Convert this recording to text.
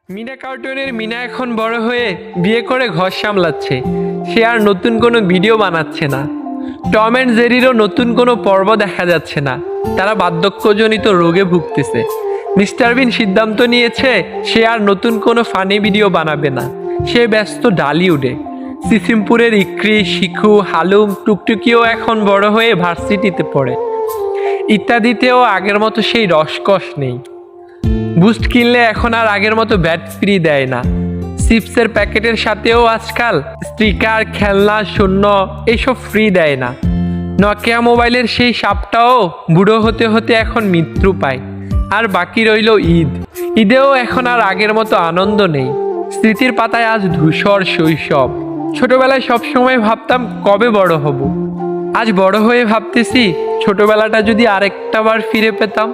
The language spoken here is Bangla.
মিনা কার্টুনের মিনা এখন বড় হয়ে বিয়ে করে ঘর সামলাচ্ছে। সে আর নতুন কোনো ভিডিও বানাচ্ছে না। টম অ্যান্ড জেরিরও নতুন কোনো পর্ব দেখা যাচ্ছে না। তারা বার্ধক্যজনিত রোগে ভুগতেছে। মিস্টার বিন সিদ্ধান্ত নিয়েছে সে আর নতুন কোনো ফানি ভিডিও বানাবে না। সে ব্যস্ত ডালিউডে। সিসিমপুরের ইক্রি, শিখু, হালুম, টুকটুকিও এখন বড় হয়ে ভার্সিটিতে পড়ে। ইত্যাদিতেও আগের মতো সেই রসকস নেই। বুস্ট কিনলে এখন আর আগের মতো ব্যাট ফ্রি দেয় না। চিপসের প্যাকেটের সাথেও আজকাল স্টিকার, খেলনা, শূন্য এইসব ফ্রি দেয় না। নকিয়া মোবাইলের সেই সাপটাও বুড়ো হতে হতে এখন মৃত্যু পায়। আর বাকি রইল ঈদ। ঈদেও এখন আর আগের মতো আনন্দ নেই। স্মৃতির পাতায় আজ ধূসর শৈশব। ছোটবেলায় সবসময় ভাবতাম কবে বড় হব। আজ বড় হয়ে ভাবতেছি ছোটবেলাটা যদি আরেকটা বার ফিরে পেতাম।